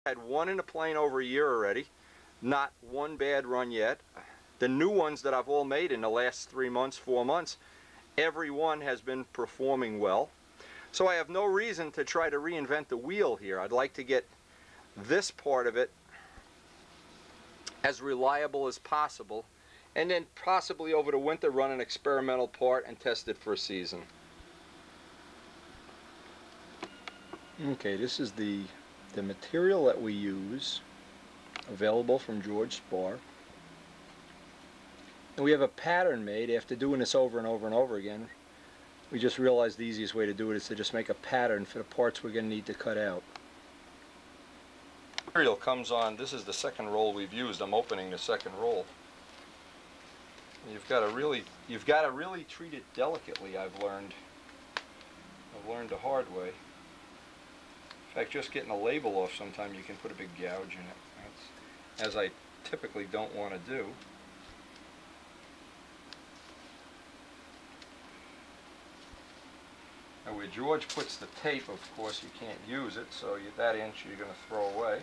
Had one in the plane over a year already, not one bad run yet. The new ones that I've all made in the last 3 months, 4 months, every one has been performing well. So I have no reason to try to reinvent the wheel here. I'd like to get this part of it as reliable as possible, and then possibly over the winter run an experimental part and test it for a season. Okay, this is the material that we use, available from George Spar. And we have a pattern made after doing this over and over and over again. We just realized the easiest way to do it is to just make a pattern for the parts we're going to need to cut out. Material comes on, this is the second roll we've used. I'm opening the second roll. You've got to really treat it delicately, I've learned the hard way. In fact, just getting a label off, sometimes you can put a big gouge in it. That's, as I typically don't want to do. Now where George puts the tape, of course, you can't use it, so that inch you're going to throw away.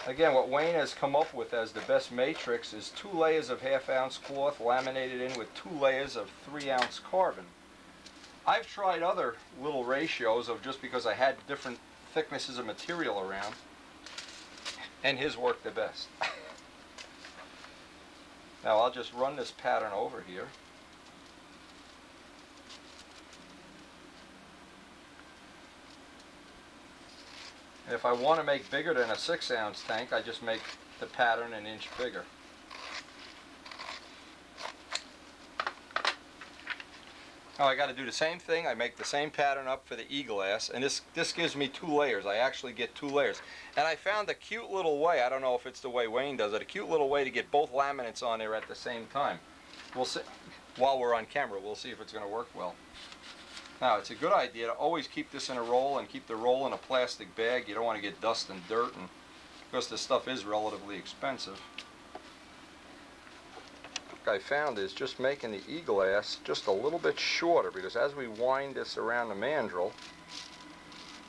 Again, what Wayne has come up with as the best matrix is 2 layers of 1/2 ounce cloth laminated in with 2 layers of 3 ounce carbon. I've tried other little ratios of just because I had different thicknesses of material around, and his worked the best. Now I'll just run this pattern over here. And if I want to make bigger than a 6 ounce tank, I just make the pattern an inch bigger. Now I got to do the same thing. I make the same pattern up for the e-glass, and this gives me 2 layers. I actually get 2 layers. And I found a cute little way, I don't know if it's the way Wayne does it, a cute little way to get both laminates on there at the same time. We'll see. While we're on camera, we'll see if it's going to work well. Now, it's a good idea to always keep this in a roll and keep the roll in a plastic bag. You don't want to get dust and dirt, and because this stuff is relatively expensive. What I found is just making the e-glass just a little bit shorter, because as we wind this around the mandrel,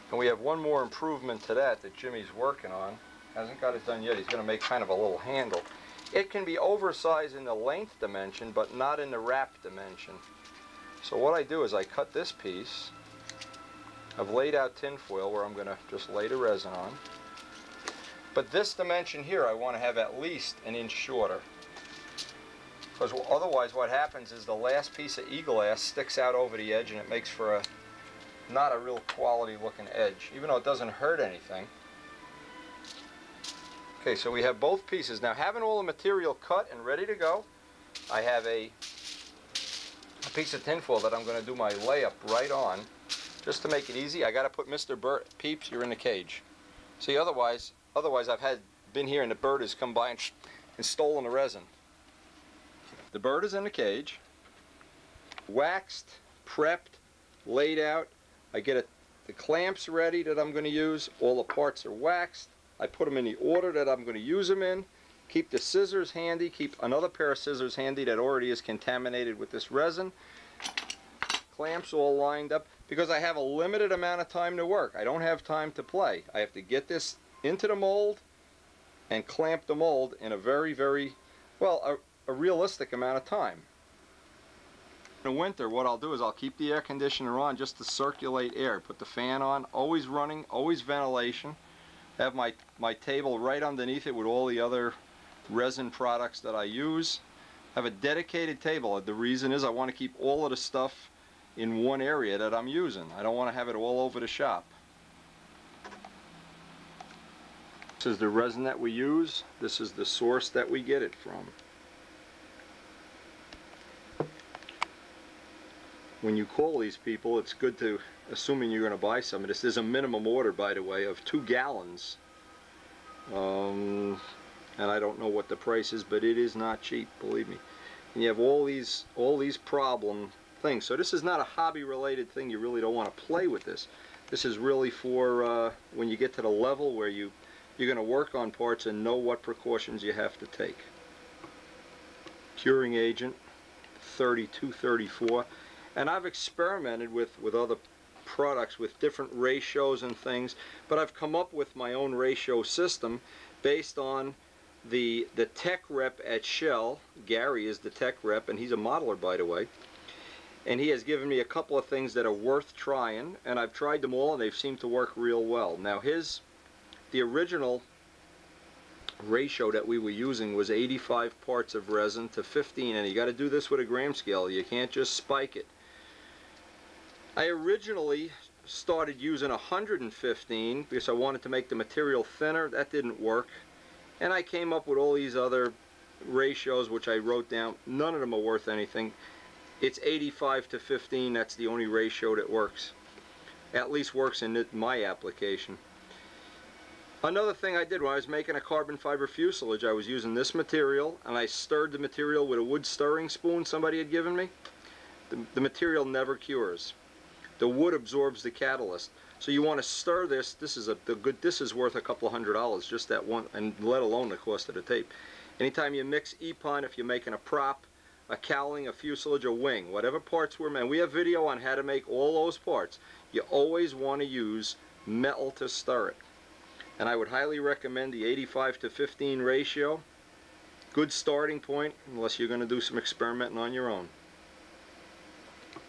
and we have one more improvement to that Jimmy's working on. Hasn't got it done yet. He's going to make kind of a little handle. It can be oversized in the length dimension, but not in the wrap dimension. So what I do is I cut this piece. I've laid out tin foil where I'm going to just lay the resin on. But this dimension here I want to have at least an inch shorter. Because otherwise what happens is the last piece of e-glass sticks out over the edge and it makes for not a real quality looking edge, even though it doesn't hurt anything. Okay, so we have both pieces. Now, having all the material cut and ready to go, I have a piece of tinfoil that I'm going to do my layup right on. Just to make it easy, I got to put Mr. Bird, Peeps, you're in the cage. See, otherwise I've been here and the bird has come by and stolen the resin. The bird is in the cage, waxed, prepped, laid out. I get the clamps ready that I'm going to use. All the parts are waxed. I put them in the order that I'm going to use them in. Keep the scissors handy. Keep another pair of scissors handy that already is contaminated with this resin. Clamps all lined up because I have a limited amount of time to work. I don't have time to play. I have to get this into the mold and clamp the mold in a very, very, well, a realistic amount of time. In the winter, what I'll do is I'll keep the air conditioner on just to circulate air. Put the fan on, always running, always ventilation. Have my table right underneath it with all the other resin products that I use. Have a dedicated table. The reason is I want to keep all of the stuff in one area that I'm using. I don't want to have it all over the shop. This is the resin that we use. This is the source that we get it from. When you call these people, it's good to, assuming you're going to buy some of this, there's a minimum order, by the way, of 2 gallons. And I don't know what the price is, but it is not cheap, believe me. And you have all these problem things. So this is not a hobby-related thing. You really don't want to play with this. This is really for when you get to the level where you're going to work on parts and know what precautions you have to take. Curing agent, 32, 34. And I've experimented with other products with different ratios and things, but I've come up with my own ratio system based on the tech rep at Shell. Gary is the tech rep, and he's a modeler, by the way. And he has given me a couple of things that are worth trying, and I've tried them all, and they've seemed to work real well. Now the original ratio that we were using was 85 parts of resin to 15, and you got to do this with a gram scale. You can't just spike it. I originally started using 115 because I wanted to make the material thinner. That didn't work. And I came up with all these other ratios which I wrote down. None of them are worth anything. It's 85 to 15. That's the only ratio that works. At least works in my application. Another thing I did when I was making a carbon fiber fuselage, I was using this material, and I stirred the material with a wood stirring spoon somebody had given me. The material never cures. The wood absorbs the catalyst. So you want to stir this. This is worth a couple $100, just that one, and let alone the cost of the tape. Anytime you mix EPON, if you're making a prop, a cowling, a fuselage, a wing, whatever parts were made, we have video on how to make all those parts. You always want to use metal to stir it. And I would highly recommend the 85 to 15 ratio. Good starting point, unless you're going to do some experimenting on your own.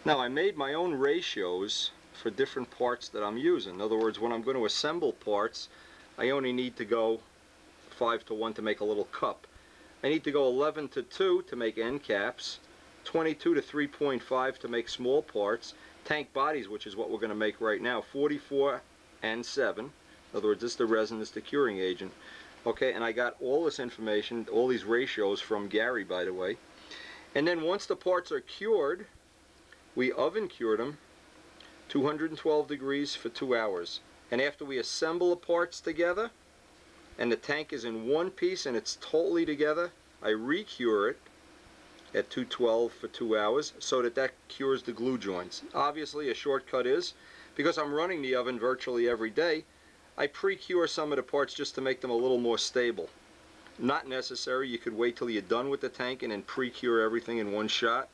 Now, I made my own ratios for different parts that I'm using. In other words, when I'm going to assemble parts, I only need to go 5 to 1 to make a little cup. I need to go 11 to 2 to make end caps, 22 to 3.5 to make small parts, tank bodies, which is what we're going to make right now, 44 and 7. In other words, this is the resin, this is the curing agent. Okay, and I got all this information, all these ratios from Gary, by the way. And then once the parts are cured, we oven cured them 212 degrees for 2 hours. And after we assemble the parts together, and the tank is in one piece and it's totally together, I re-cure it at 212 for 2 hours so that cures the glue joints. Obviously, a shortcut is, because I'm running the oven virtually every day, I pre-cure some of the parts just to make them a little more stable. Not necessary. You could wait till you're done with the tank and then pre-cure everything in one shot.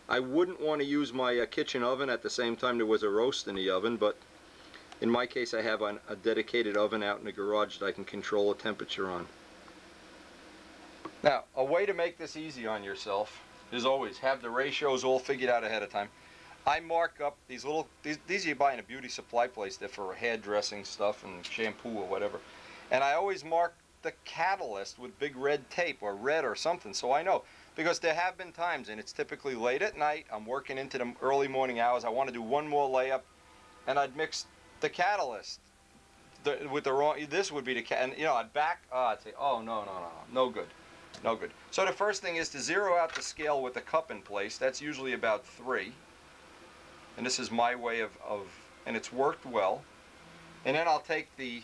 I wouldn't want to use my kitchen oven at the same time there was a roast in the oven, but in my case I have a dedicated oven out in the garage that I can control the temperature on. Now, a way to make this easy on yourself is always have the ratios all figured out ahead of time. I mark up these little, these you buy in a beauty supply place. They're for hairdressing stuff and shampoo or whatever. And I always mark the catalyst with big red tape or red or something so I know. Because there have been times, and it's typically late at night, I'm working into the early morning hours, I want to do one more layup, and I'd mix the catalyst with the wrong, this would be the, and you know, I'd say, oh, no good. No good. So the first thing is to zero out the scale with the cup in place. That's usually about 3. And this is my way of and it's worked well. And then I'll take the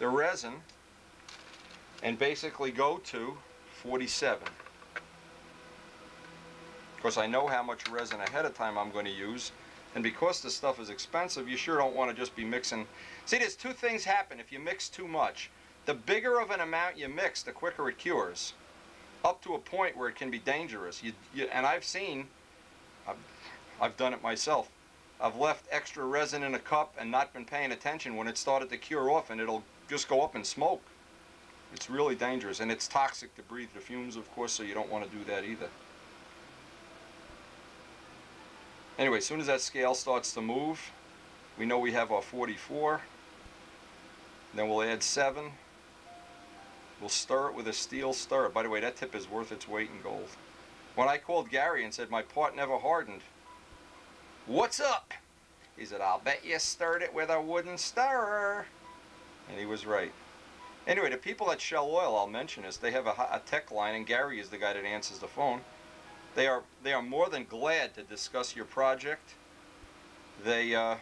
resin and basically go to 47. Because I know how much resin ahead of time I'm going to use, and because this stuff is expensive, you sure don't want to just be mixing. See, there's two things happen if you mix too much. The bigger of an amount you mix, the quicker it cures, up to a point where it can be dangerous. And I've seen, I've done it myself. I've left extra resin in a cup and not been paying attention when it started to cure off, and it'll just go up in smoke. It's really dangerous, and it's toxic to breathe the fumes, of course, so you don't want to do that either. Anyway, as soon as that scale starts to move, we know we have our 44. Then we'll add 7. We'll stir it with a steel stirrer. By the way, that tip is worth its weight in gold. When I called Gary and said my part never hardened, "What's up?" He said, "I'll bet you stirred it with a wooden stirrer." And he was right. Anyway, the people at Shell Oil, I'll mention this, they have a tech line, and Gary is the guy that answers the phone. They are more than glad to discuss your project. I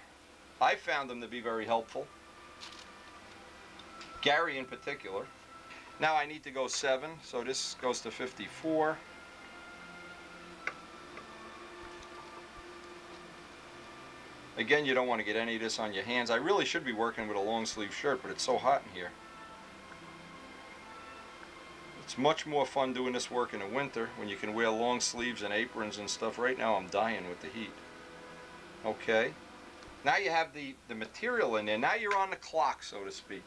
found them to be very helpful. Gary in particular. Now I need to go 7, so this goes to 54. Again, you don't want to get any of this on your hands. I really should be working with a long sleeve shirt, but it's so hot in here. It's much more fun doing this work in the winter when you can wear long sleeves and aprons and stuff. Right now I'm dying with the heat. Okay. Now you have the material in there. Now you're on the clock, so to speak.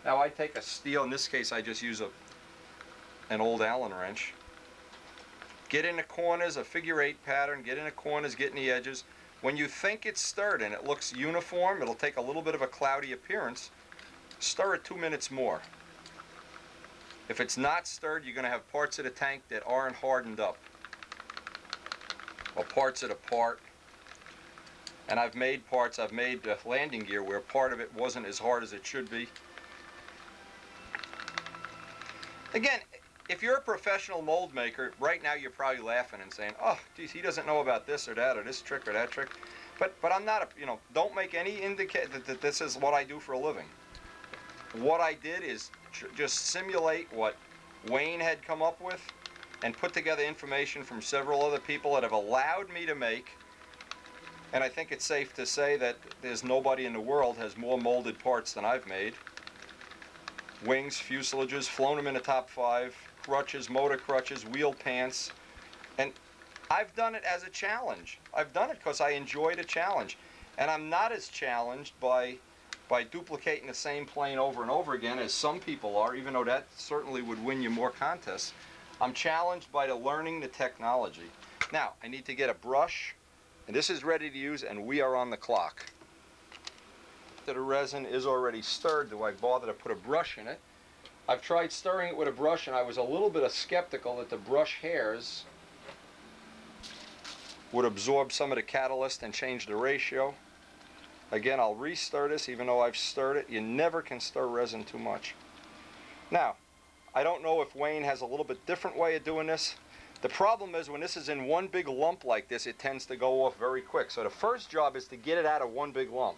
Now I take a steel, in this case I just use an old Allen wrench. Get in the corners, a figure-8 pattern, get in the corners, get in the edges. When you think it's stirred and it looks uniform, it'll take a little bit of a cloudy appearance. Stir it 2 minutes more. If it's not stirred, you're going to have parts of the tank that aren't hardened up, or parts of the part. And I've made parts, I've made landing gear where part of it wasn't as hard as it should be. Again, if you're a professional mold maker, right now you're probably laughing and saying, oh, geez, he doesn't know about this or that, or this trick or that trick. But I'm not, don't make any indicate that this is what I do for a living. What I did is just simulate what Wayne had come up with and put together information from several other people that have allowed me to make. And I think it's safe to say that there's nobody in the world has more molded parts than I've made. Wings, fuselages, flown them in the top 5, crutches, motor crutches, wheel pants. And I've done it as a challenge. I've done it because I enjoyed a challenge. And I'm not as challenged by duplicating the same plane over and over again as some people are, even though that certainly would win you more contests. I'm challenged by learning the technology. Now, I need to get a brush, and this is ready to use, and we are on the clock. The resin is already stirred. Do I bother to put a brush in it? I've tried stirring it with a brush, and I was a little bit skeptical that the brush hairs would absorb some of the catalyst and change the ratio. Again, I'll re-stir this even though I've stirred it. You never can stir resin too much. Now, I don't know if Wayne has a little bit different way of doing this. The problem is when this is in one big lump like this, it tends to go off very quick. So the first job is to get it out of one big lump.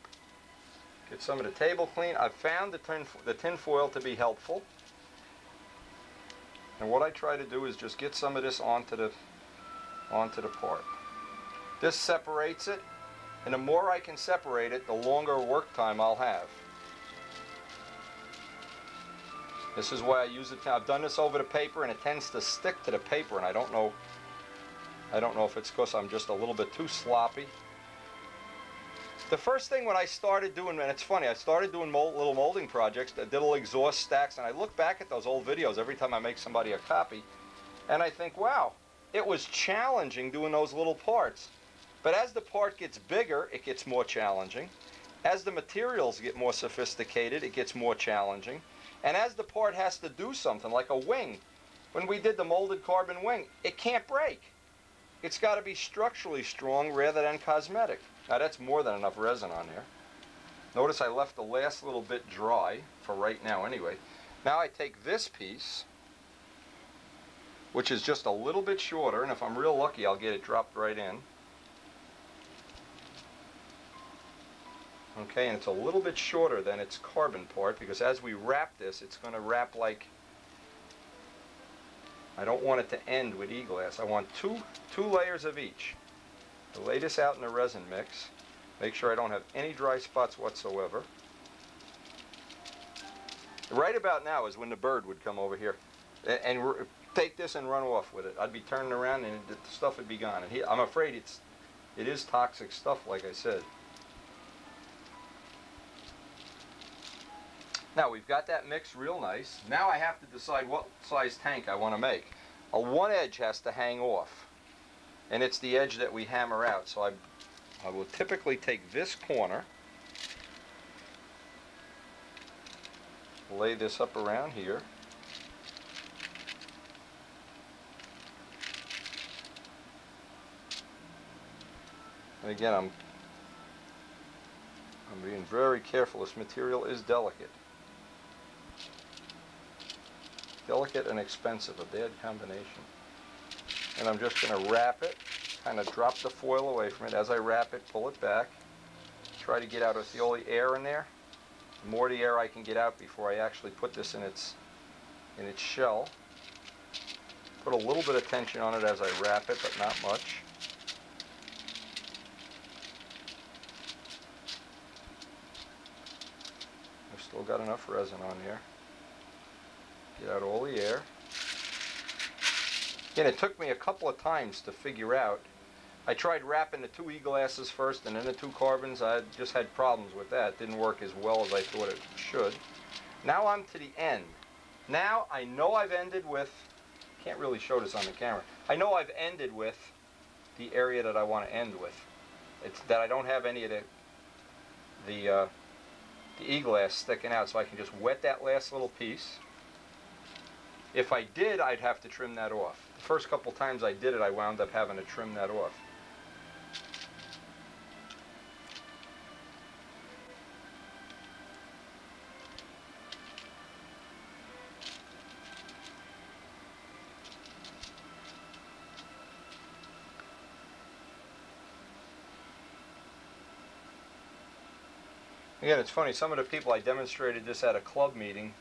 Get some of the table clean. I've found the tin foil to be helpful. And what I try to do is just get some of this onto the part. This separates it. And the more I can separate it, the longer work time I'll have. This is why I use it now. I've done this over the paper and it tends to stick to the paper, and I don't know if it's because I'm just a little bit too sloppy. The first thing when I started doing, and it's funny, I started doing little molding projects, I did little exhaust stacks, and I look back at those old videos every time I make somebody a copy, and I think, wow, it was challenging doing those little parts. But as the part gets bigger, it gets more challenging. As the materials get more sophisticated, it gets more challenging. And as the part has to do something, like a wing, when we did the molded carbon wing, it can't break. It's got to be structurally strong rather than cosmetic. Now that's more than enough resin on there. Notice I left the last little bit dry, for right now anyway. Now I take this piece, which is just a little bit shorter, and if I'm real lucky, I'll get it dropped right in. Okay, and it's a little bit shorter than its carbon part, because as we wrap this, it's going to wrap like, I don't want it to end with e-glass. I want two layers of each. I lay this out in the resin mix. Make sure I don't have any dry spots whatsoever. Right about now is when the bird would come over here and take this and run off with it. I'd be turning around and the stuff would be gone. And I'm afraid it is toxic stuff, like I said. Now we've got that mix real nice. Now I have to decide what size tank I want to make. One edge has to hang off, and it's the edge that we hammer out. So I will typically take this corner, lay this up around here, and again I'm being very careful. This material is delicate. Delicate and expensive, a bad combination. And I'm just going to wrap it, kind of drop the foil away from it. As I wrap it, pull it back. Try to get out of the only air in there. The more the air I can get out before I actually put this in its shell. Put a little bit of tension on it as I wrap it, but not much. I've still got enough resin on there. Get out all the air. And it took me a couple of times to figure out. I tried wrapping the two e-glasses first and then the two carbons. I just had problems with that. It didn't work as well as I thought it should. Now I'm to the end. Now I know I've ended with, can't really show this on the camera. I know I've ended with the area that I want to end with. It's that I don't have any of the e-glass sticking out, so I can just wet that last little piece. If I did, I'd have to trim that off. The first couple times I did it, I wound up having to trim that off. Again, it's funny, some of the people I demonstrated this at a club meeting,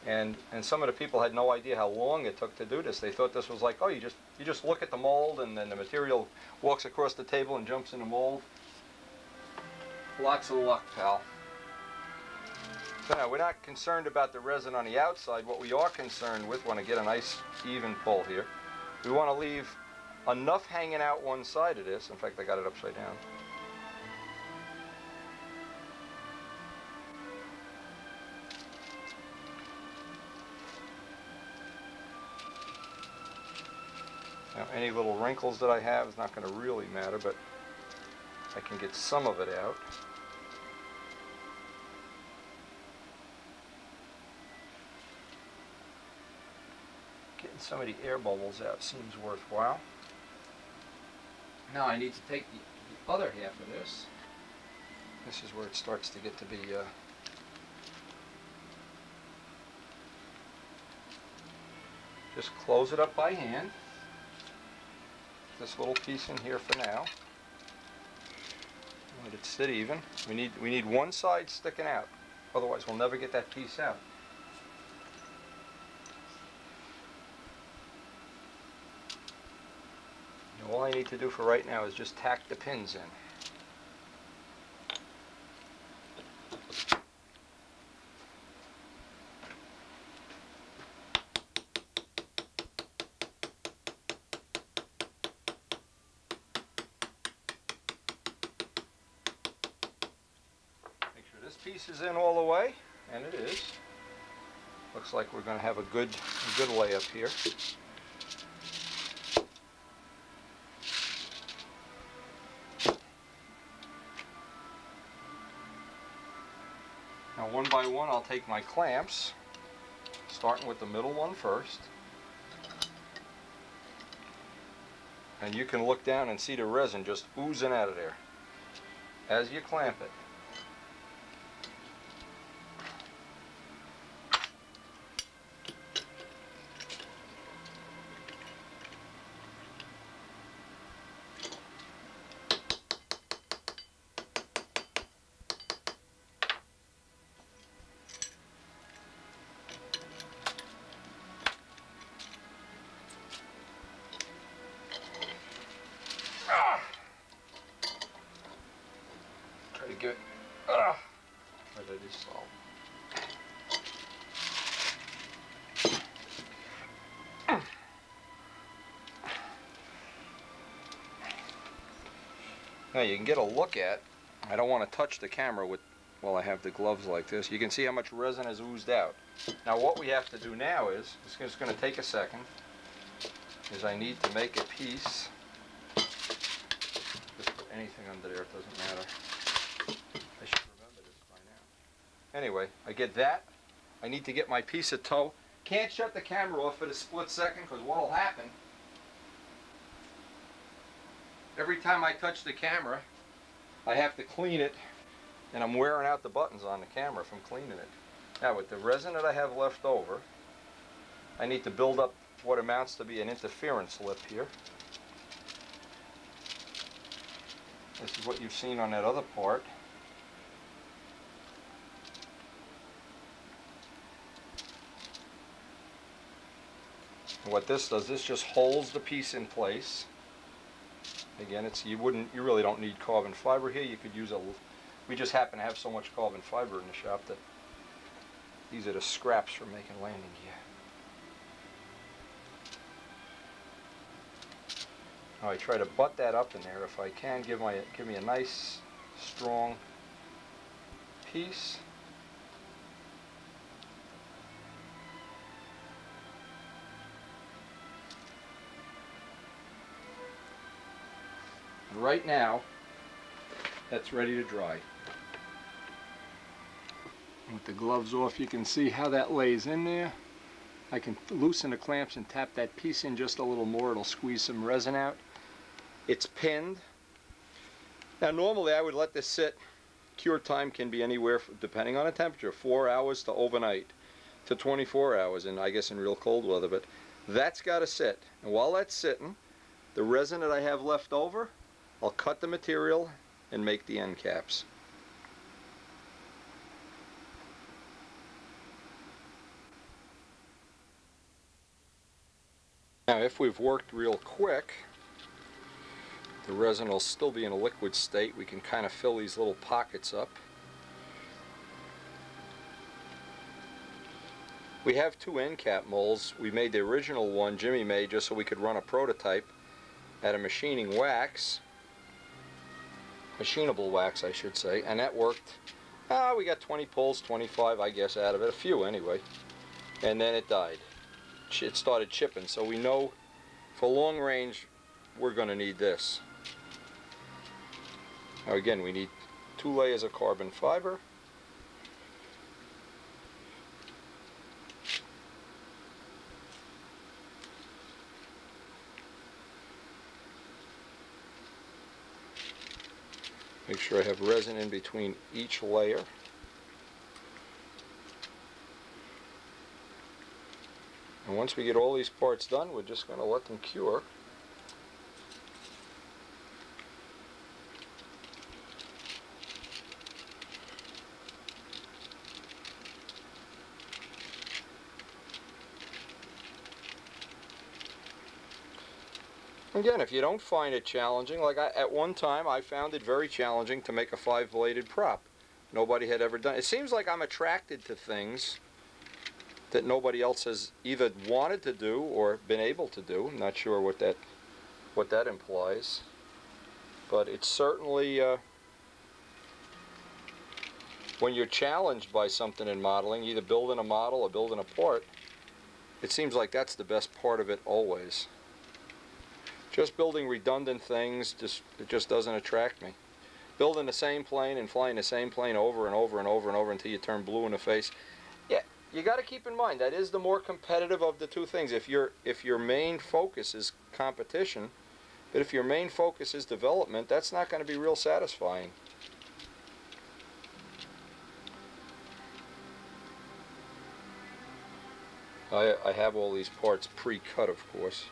and some of the people had no idea how long it took to do this. They thought this was like, oh, you just look at the mold and then the material walks across the table and jumps in the mold. Lots of luck, pal. So now, we're not concerned about the resin on the outside. What we are concerned with, want to get a nice even pull here. We want to leave enough hanging out one side of this. In fact, I got it upside down. Now, any little wrinkles that I have is not going to really matter, but I can get some of it out. Getting some of the air bubbles out seems worthwhile. Now I need to take the other half of this. This is where it starts to get to be just close it up by hand. This little piece in here for now. Let it sit even. We need one side sticking out. Otherwise we'll never get that piece out. Now, all I need to do for right now is just tack the pins in. Piece is in all the way, and it is. Looks like we're going to have a good layup here. Now, one by one, I'll take my clamps, starting with the middle one first. And you can look down and see the resin just oozing out of there as you clamp it. Good. Where did it solve? Now you can get a look at, I don't want to touch the camera while I have the gloves like this. You can see how much resin has oozed out. Now what we have to do now is, it's just going to take a second, is I need to make a piece. Just put anything under there, it doesn't matter. I should remember this by now. Anyway, I get that. I need to get my piece of tow. Can't shut the camera off for the split second, because what will happen, every time I touch the camera, I have to clean it, and I'm wearing out the buttons on the camera from cleaning it. Now with the resin that I have left over, I need to build up what amounts to be an interference lip here. This is what you've seen on that other part. And what this does, this just holds the piece in place. Again, you really don't need carbon fiber here. You could use we just happen to have so much carbon fiber in the shop that these are the scraps for making landing gear. Now I try to butt that up in there if I can. Give me a nice, strong piece. Right now, that's ready to dry. With the gloves off, you can see how that lays in there. I can loosen the clamps and tap that piece in just a little more. It'll squeeze some resin out. It's pinned. Now normally I would let this sit. Cure time can be anywhere, depending on the temperature, 4 hours to overnight to 24 hours, and I guess in real cold weather, but that's got to sit. And while that's sitting, the resin that I have left over, I'll cut the material and make the end caps. Now if we've worked real quick, the resin will still be in a liquid state. We can kind of fill these little pockets up. We have 2 end cap molds. We made the original one Jimmy made just so we could run a prototype at a machining wax. Machinable wax, I should say, and that worked. We got 20 pulls, 25 I guess out of it, a few anyway, and then it died. It started chipping, so we know for long range we're going to need this. Now again, we need 2 layers of carbon fiber. Make sure I have resin in between each layer. And once we get all these parts done, we're just going to let them cure. Again, if you don't find it challenging, like at one time I found it very challenging to make a 5-bladed prop. Nobody had ever done it. It seems like I'm attracted to things that nobody else has either wanted to do or been able to do. I'm not sure what that implies, but it's certainly when you're challenged by something in modeling, either building a model or building a part, it seems like that's the best part of it always. Just building redundant things, it just doesn't attract me. Building the same plane and flying the same plane over and over and over and over until you turn blue in the face. Yeah, you got to keep in mind that is the more competitive of the two things. If your main focus is competition, but if your main focus is development, that's not going to be real satisfying. I have all these parts pre-cut, of course.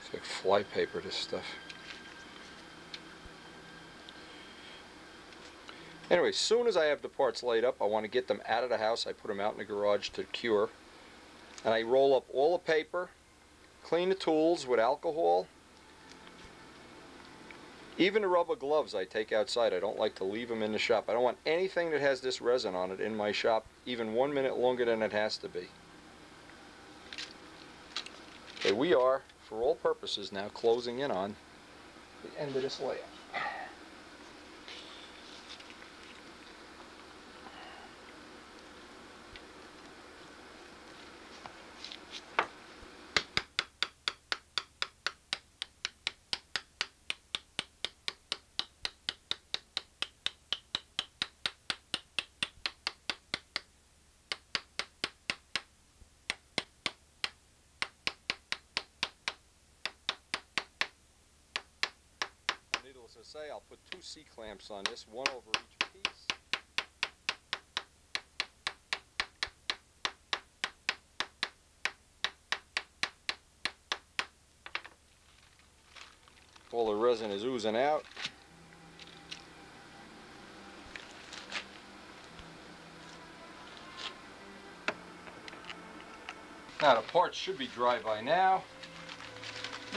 It's like flypaper, this stuff. Anyway, as soon as I have the parts laid up, I want to get them out of the house. I put them out in the garage to cure. And I roll up all the paper, clean the tools with alcohol. Even the rubber gloves I take outside. I don't like to leave them in the shop. I don't want anything that has this resin on it in my shop even 1 minute longer than it has to be. Okay, we are, for all purposes now, closing in on the end of this layer. Needless to say, I'll put 2 C-clamps on this, one over each piece. All the resin is oozing out. Now the parts should be dry by now.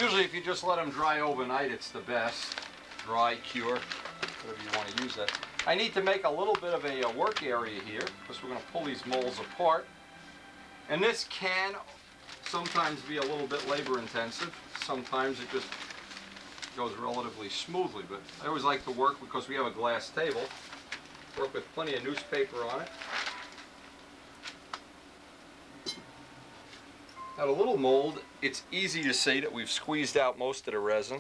Usually if you just let them dry overnight, it's the best. Dry, cure, whatever you want to use that. I need to make a little bit of a work area here because we're going to pull these molds apart. And this can sometimes be a little bit labor intensive. Sometimes it just goes relatively smoothly, but I always like to work, because we have a glass table, work with plenty of newspaper on it. Now the little mold, it's easy to see that we've squeezed out most of the resin.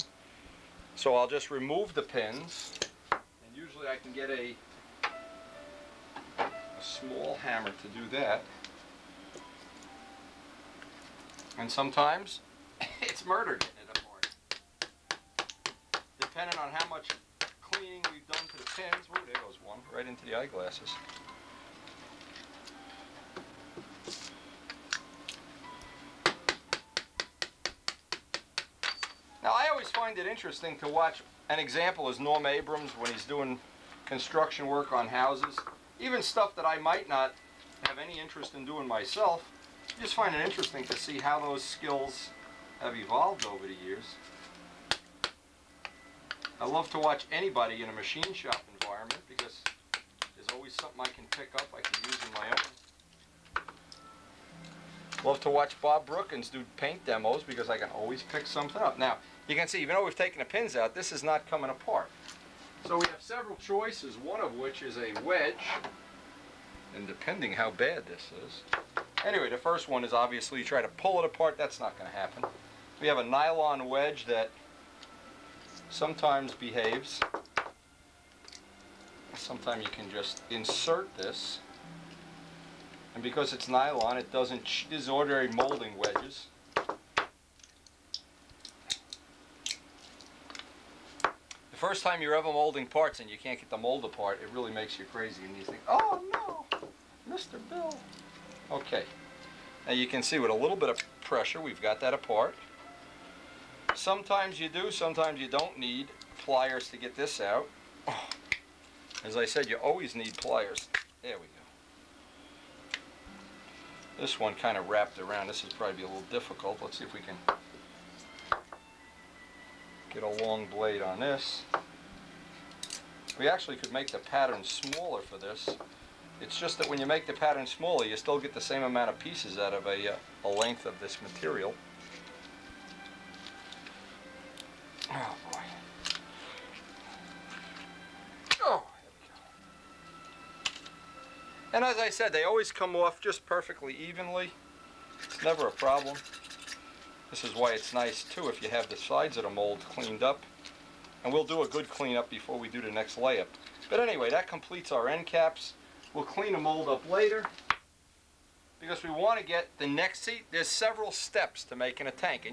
So I'll just remove the pins, and usually I can get a small hammer to do that. And sometimes it's murder getting it apart. Depending on how much cleaning we've done to the pins. Oh, there goes one, right into the eyeglasses. Now I always find it interesting to watch. An example is Norm Abrams when he's doing construction work on houses. Even stuff that I might not have any interest in doing myself. I just find it interesting to see how those skills have evolved over the years. I love to watch anybody in a machine shop environment, because there's always something I can pick up I can use in my own. Love to watch Bob Brookins do paint demos, because I can always pick something up. Now, you can see, even though we've taken the pins out, this is not coming apart. So we have several choices, one of which is a wedge, and depending how bad this is. Anyway, the first one is obviously you try to pull it apart. That's not going to happen. We have a nylon wedge that sometimes behaves. Sometimes you can just insert this. And because it's nylon, it doesn't, these are ordinary molding wedges. The first time you're ever molding parts and you can't get the mold apart, it really makes you crazy, and you think, oh no, Mr. Bill. Okay, now you can see with a little bit of pressure we've got that apart. Sometimes you do, sometimes you don't need pliers to get this out. Oh, as I said, you always need pliers. There we go. This one kind of wrapped around. This is probably a little difficult. Let's see if we can get a long blade on this. We actually could make the pattern smaller for this. It's just that when you make the pattern smaller, you still get the same amount of pieces out of a length of this material. Oh boy. Oh, there we go. And as I said, they always come off just perfectly evenly. It's never a problem. This is why it's nice too if you have the sides of the mold cleaned up. And we'll do a good cleanup before we do the next layup. But anyway, that completes our end caps. We'll clean the mold up later, because we want to get the next, see, there's several steps to making a tank.